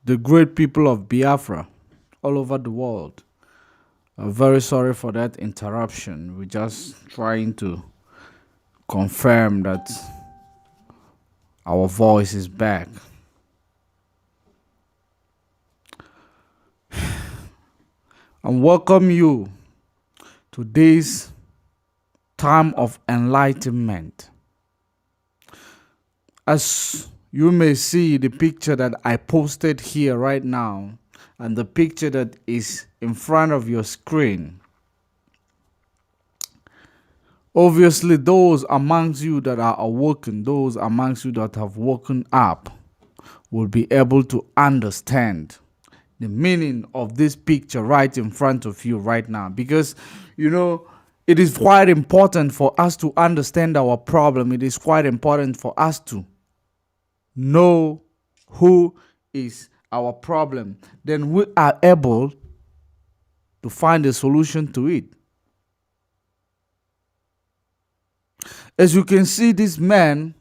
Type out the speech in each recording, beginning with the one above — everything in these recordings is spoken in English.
the great people of Biafra all over the world. I'm very sorry for that interruption. We're just trying to confirm that our voice is back. And welcome you to this time of enlightenment. As you may see the picture that I posted here right now, and the picture that is in front of your screen. Obviously, those amongst you that are awoken, those amongst you that have woken up, will be able to understand the meaning of this picture right in front of you right now. Because, you know, it is quite important for us to understand our problem. It is quite important for us to know who is our problem. Then we are able to find a solution to it. As you can see, this man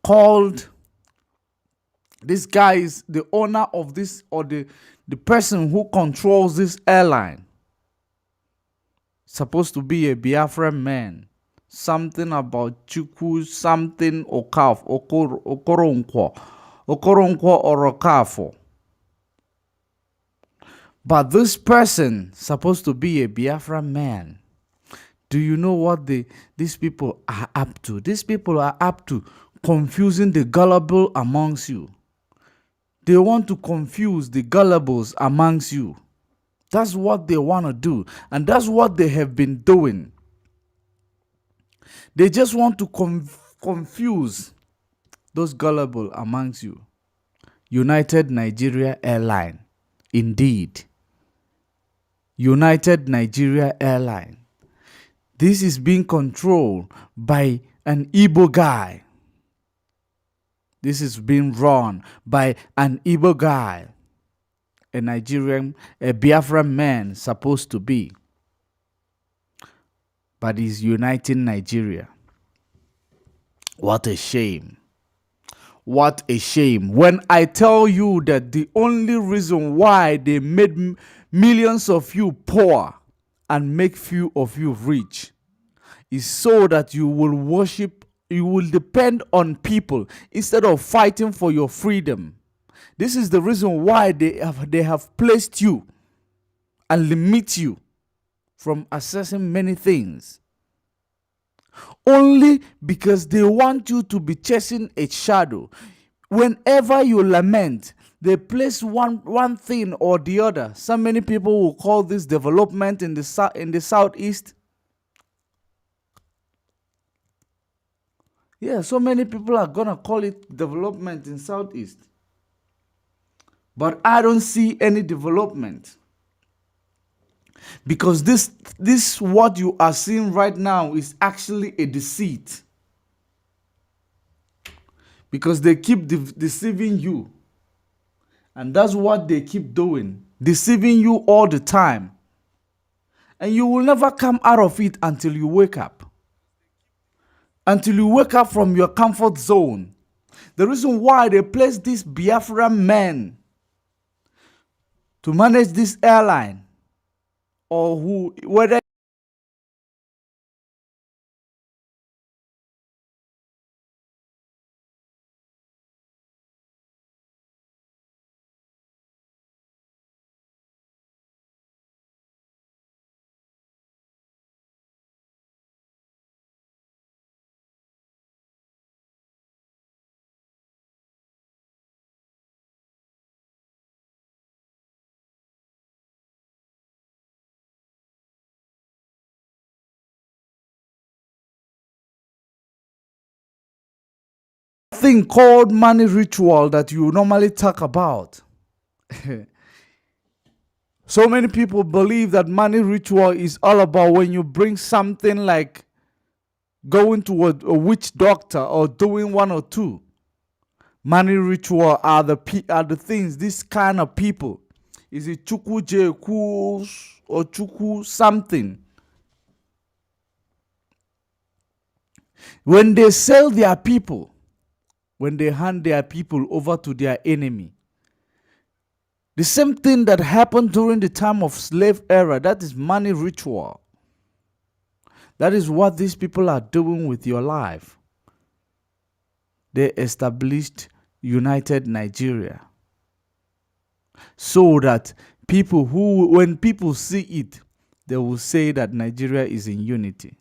called, this guy is the owner of this, or the person who controls this airline. Supposed to be a Biafran man. Something about Chuku, something Okaf, Okoronkwo or Okafo. But this person supposed to be a Biafran man. Do you know what these people are up to? These people are up to confusing the gullible amongst you. They want to confuse the gullibles amongst you. That's what they want to do. And that's what they have been doing. They just want to confuse those gullible amongst you. United Nigeria Airline. Indeed. United Nigeria Airline. This is being controlled by an Igbo guy. This is being run by an Igbo guy. A Nigerian, a Biafran man supposed to be. But he's uniting Nigeria. What a shame. What a shame. When I tell you that the only reason why they made millions of you poor and make few of you rich is so that you will worship, you will depend on people instead of fighting for your freedom. This is the reason why they have placed you and limit you from accessing many things. Only because they want you to be chasing a shadow. Whenever you lament, they place one thing or the other. So many people will call this development in the southeast. Yeah, so many people are gonna call it development in southeast. But I don't see any development. Because this what you are seeing right now is actually a deceit. Because they keep deceiving you. And that's what they keep doing. Deceiving you all the time. And you will never come out of it until you wake up. Until you wake up from your comfort zone. The reason why they place this Biafran man to manage this airline, or whether thing called money ritual that you normally talk about. So many people believe that money ritual is all about when you bring something like going to a witch doctor or doing one or two. Money ritual are the things, this kind of people. Is it Chuku Jeku or Chuku something? When they sell their people, when they hand their people over to their enemy. The same thing that happened during the time of slave era, that is money ritual. That is what these people are doing with your life. They established United Nigeria so that when people see it, they will say that Nigeria is in unity.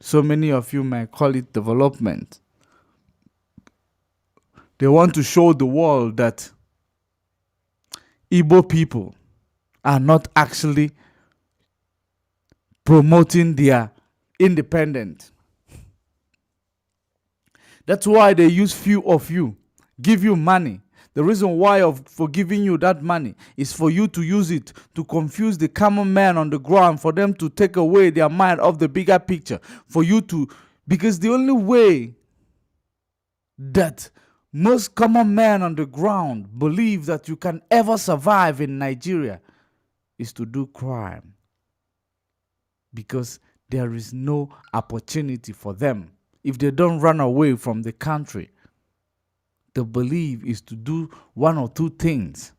So many of you might call it development. They want to show the world that Igbo people are not actually promoting their independence. That's why they use few of you, give you money. The reason why for giving you that money is for you to use it to confuse the common man on the ground, for them to take away their mind of the bigger picture, because the only way that most common men on the ground believe that you can ever survive in Nigeria is to do crime, because there is no opportunity for them. If they don't run away from the country, the belief is to do one or two things.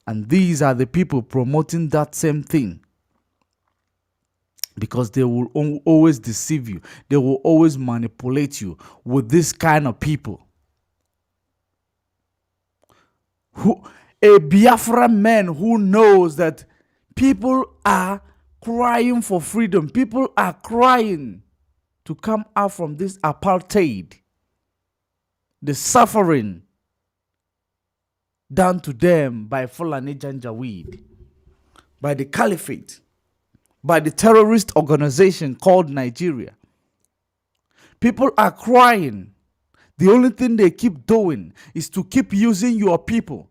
And these are the people promoting that same thing, because they will always deceive you. They will always manipulate you with this kind of people. A Biafran man who knows that people are crying for freedom. People are crying to come out from this apartheid, the suffering done to them by Fulani Janjaweed, by the caliphate, by the terrorist organization called Nigeria. People are crying. The only thing they keep doing is to keep using your people.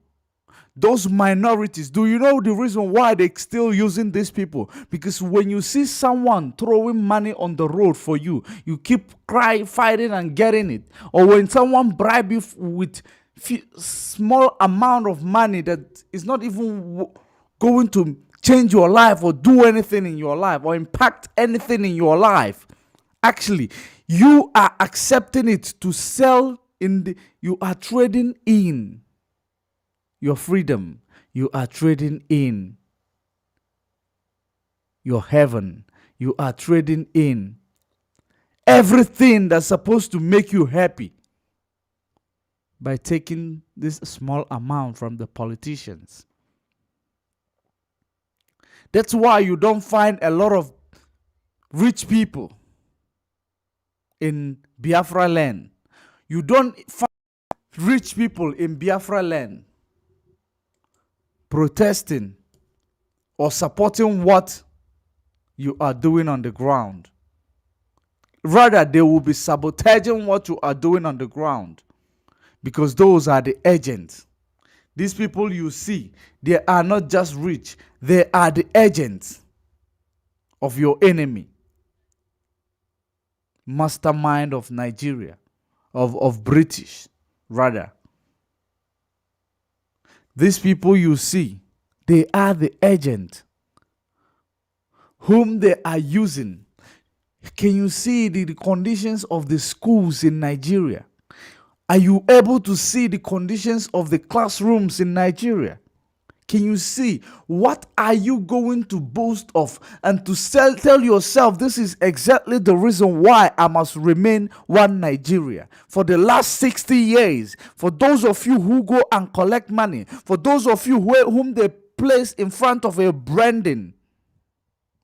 Those minorities, do you know the reason why they're still using these people? Because when you see someone throwing money on the road for you, you keep fighting and getting it. Or when someone bribe you with small amount of money that is not even going to change your life or do anything in your life or impact anything in your life, actually, you are accepting it to sell you are trading in your freedom. You are trading in your heaven. You are trading in everything that's supposed to make you happy by taking this small amount from the politicians. That's why you don't find a lot of rich people in Biafra land. You don't find rich people in Biafra land protesting or supporting what you are doing on the ground. Rather, they will be sabotaging what you are doing on the ground, because those are the agents. These people you see, they are not just rich, they are the agents of your enemy. Mastermind of Nigeria, of British, rather. These people you see, they are the agent whom they are using. Can you see the conditions of the schools in Nigeria? Are you able to see the conditions of the classrooms in Nigeria? Can you see what are you going to boast of and to tell yourself this is exactly the reason why I must remain one Nigeria? For the last 60 years, for those of you who go and collect money, for those of you whom they place in front of a branding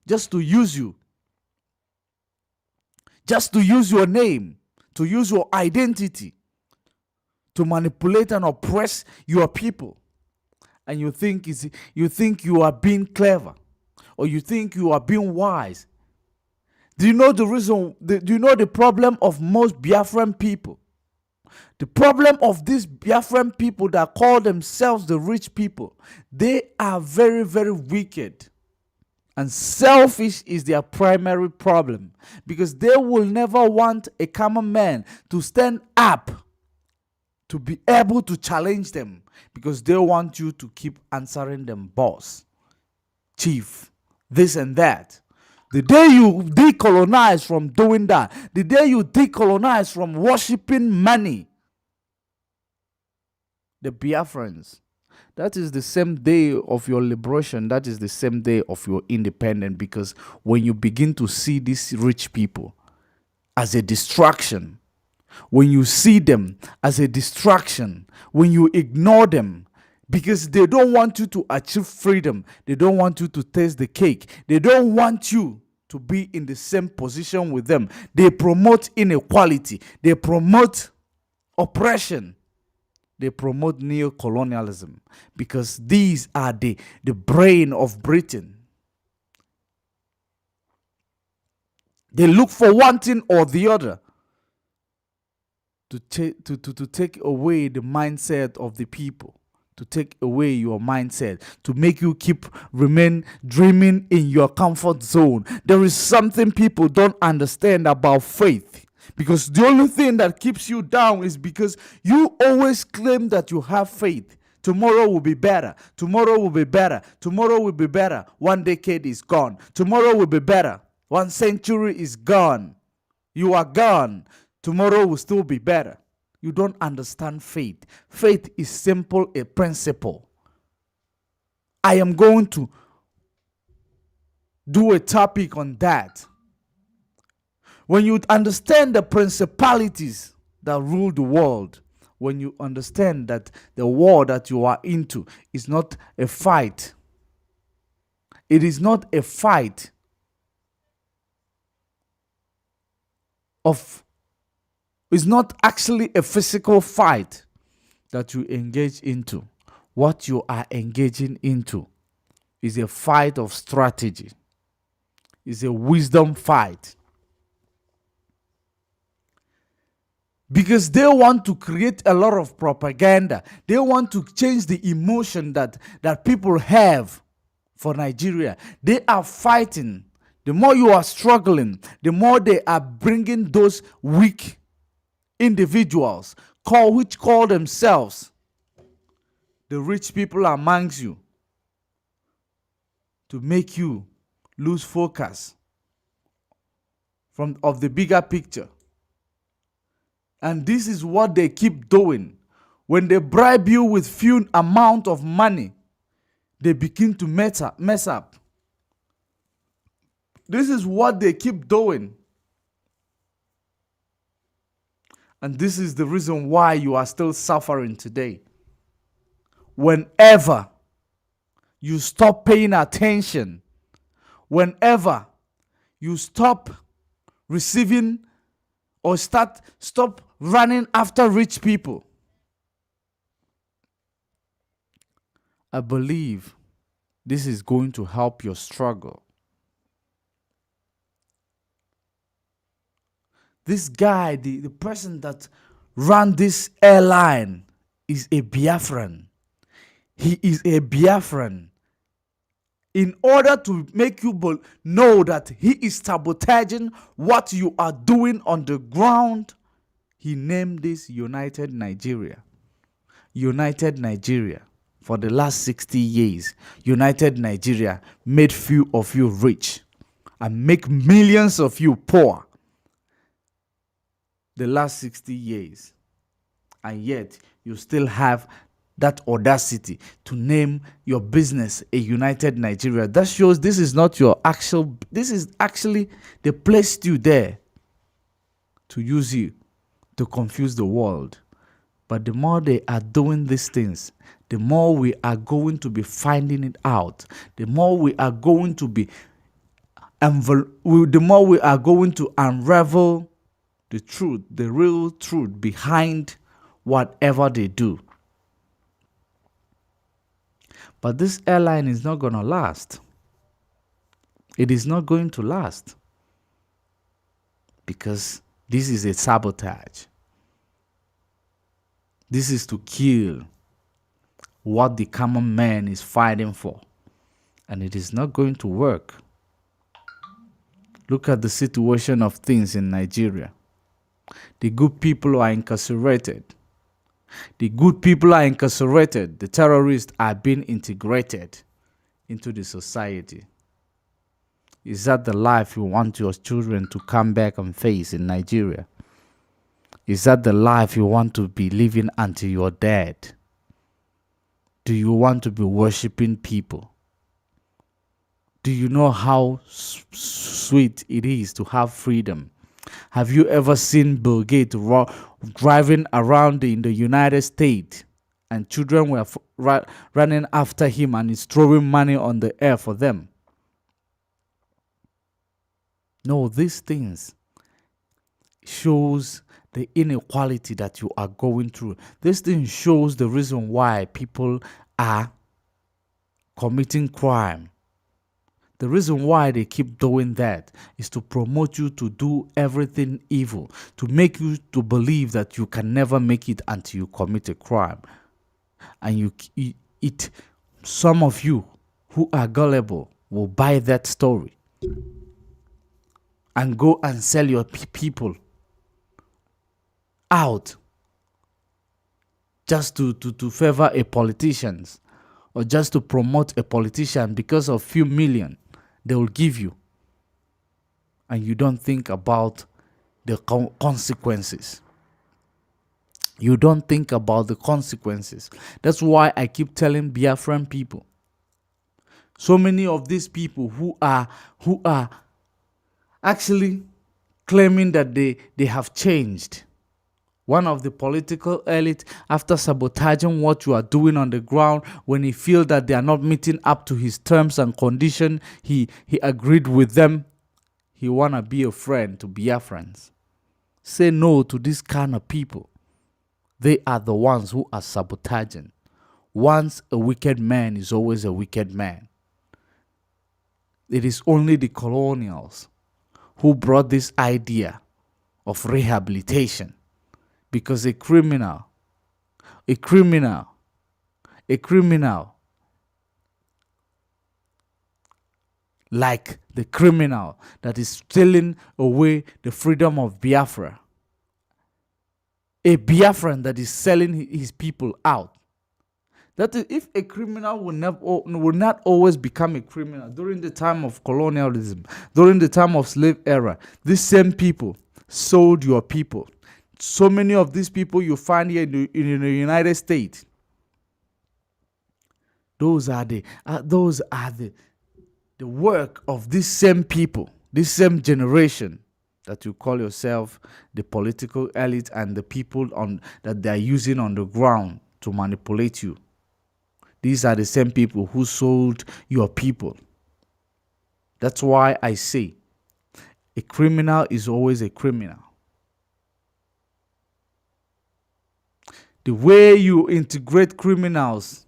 just to use you, just to use your name, to use your identity, to manipulate and oppress your people. And you think you are being clever, or you think you are being wise. Do you know the reason? Do you know the problem of most Biafran people? The problem of these Biafran people that call themselves the rich people, they are very, very wicked. And selfish is their primary problem, because they will never want a common man to stand up to be able to challenge them, because they want you to keep answering them boss, chief, this and that. The day you decolonize from doing that, the day you decolonize from worshiping money, the Biafrans, that is the same day of your liberation. That is the same day of your independence. Because when you begin to see these rich people as a distraction, when you see them as a distraction, when you ignore them, because they don't want you to achieve freedom, they don't want you to taste the cake, they don't want you to be in the same position with them. They promote inequality, they promote oppression, they promote neocolonialism, because these are the brain of Britain. They look for one thing or the other to take away the mindset of the people, to take away your mindset, to make you remain dreaming in your comfort zone. There is something people don't understand about faith, because the only thing that keeps you down is because you always claim that you have faith. Tomorrow will be better. Tomorrow will be better. Tomorrow will be better. 1 decade is gone. Tomorrow will be better. 1 century is gone. You are gone. Tomorrow will still be better. You don't understand faith. Faith is simple, a principle. I am going to do a topic on that. When you understand the principalities that rule the world, when you understand that the war that you are into is not a fight, it is not a fight of, it's not actually a physical fight that you engage into. What you are engaging into is a fight of strategy. It's a wisdom fight. Because they want to create a lot of propaganda. They want to change the emotion that people have for Nigeria. They are fighting. The more you are struggling, the more they are bringing those weak individuals which call themselves the rich people amongst you, to make you lose focus of the bigger picture. And this is what they keep doing. When they bribe you with few amount of money, they begin to mess up. This is what they keep doing. And this is the reason why you are still suffering today. Whenever you stop paying attention, whenever you stop receiving or stop running after rich people, I believe this is going to help your struggle. This guy, the person that ran this airline, is a Biafran. He is a Biafran. In order to make you know that he is sabotaging what you are doing on the ground, he named this United Nigeria. United Nigeria. For the last 60 years, United Nigeria made few of you rich and make millions of you poor. The last 60 years. And yet, you still have that audacity to name your business a United Nigeria. That shows this is not your actual, this is actually they placed you there to use you to confuse the world. But the more they are doing these things, the more we are going to be finding it out. The more we are going to be, the more we are going to unravel the truth, the real truth behind whatever they do. But this airline is not going to last. It is not going to last. Because this is a sabotage. This is to kill what the common man is fighting for. And it is not going to work. Look at the situation of things in Nigeria. The good people are incarcerated. The good people are incarcerated. The terrorists are being integrated into the society. Is that the life you want your children to come back and face in Nigeria? Is that the life you want to be living until you're dead? Do you want to be worshiping people? Do you know how sweet it is to have freedom? Have you ever seen Bill Gates driving around in the United States and children were running after him and he's throwing money on the air for them? No, these things shows the inequality that you are going through. This thing shows the reason why people are committing crime. The reason why they keep doing that is to promote you to do everything evil, to make you to believe that you can never make it until you commit a crime. And some of you who are gullible will buy that story and go and sell your people out just to favor a politician, or just to promote a politician because of few million they will give you, and you don't think about the consequences. You don't think about the consequences. That's why I keep telling Biafran people, so many of these people who are actually claiming that they have changed. One of the political elite, after sabotaging what you are doing on the ground, when he feels that they are not meeting up to his terms and conditions, he agreed with them. He want to be a friend to Biafrans. Say no to this kind of people. They are the ones who are sabotaging. Once a wicked man is always a wicked man. It is only the colonials who brought this idea of rehabilitation. Because a criminal like the criminal that is stealing away the freedom of Biafra, a Biafran that is selling his people out. That is, if a criminal will not always become a criminal during the time of colonialism, during the time of slave era, these same people sold your people. So many of these people you find here in the United States, those are the work of these same people, this same generation that you call yourself the political elite and the people that they are using on the ground to manipulate you. These are the same people who sold your people. That's why I say a criminal is always a criminal. The way you integrate criminals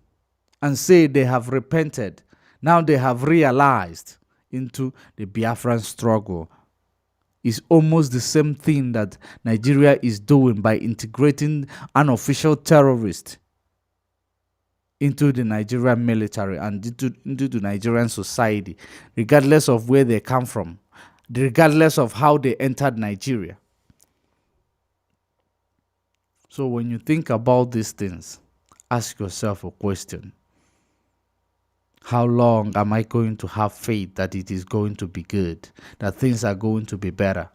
and say they have repented, now they have realized into the Biafran struggle, is almost the same thing that Nigeria is doing by integrating unofficial terrorists into the Nigerian military and into the Nigerian society, regardless of where they come from, regardless of how they entered Nigeria. So when you think about these things, ask yourself a question. How long am I going to have faith that it is going to be good, that things are going to be better?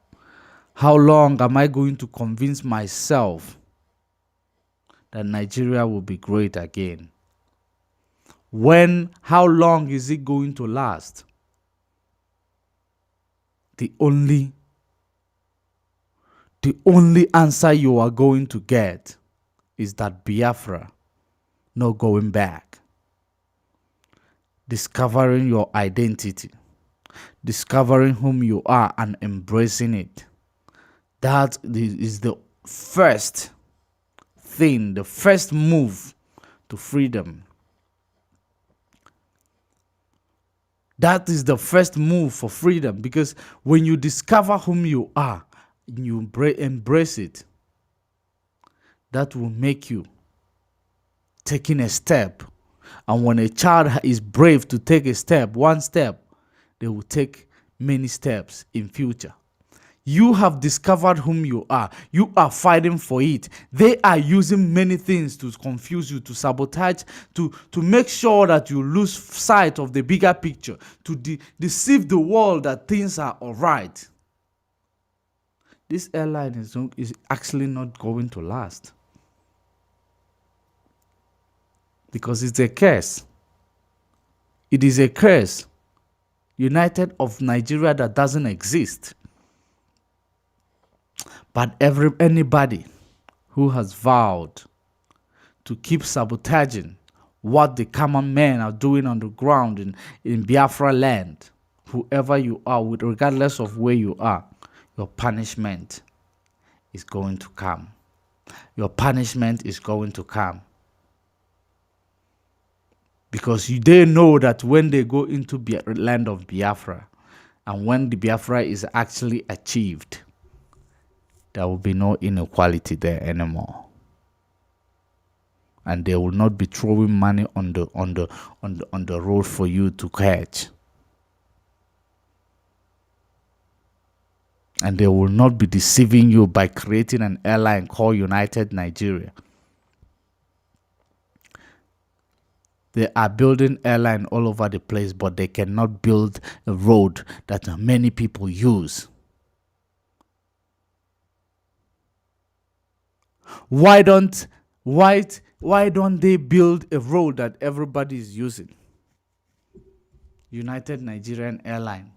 How long am I going to convince myself that Nigeria will be great again? How long is it going to last? The only answer you are going to get is that Biafra, no going back. Discovering your identity, discovering whom you are and embracing it. That is the first thing, the first move to freedom. That is the first move for freedom, because when you discover whom you are, you embrace it, that will make you taking a step. And when a child is brave to take a step, one step, they will take many steps in future. You have discovered whom you are. You are fighting for it. They are using many things to confuse you, to sabotage, to make sure that you lose sight of the bigger picture, to deceive the world that things are all right. This airline is actually not going to last. Because it's a curse. It is a curse. United of Nigeria that doesn't exist. But anybody who has vowed to keep sabotaging what the common men are doing on the ground in Biafra land, whoever you are, regardless of where you are, your punishment is going to come. Your punishment is going to come. Because they know that when they go into the land of Biafra, and when the Biafra is actually achieved, there will be no inequality there anymore. And they will not be throwing money on the road for you to catch. And they will not be deceiving you by creating an airline called United Nigeria. They are building airline all over the place, but they cannot build a road that many people use. Why don't they build a road that everybody is using? United Nigerian Airline.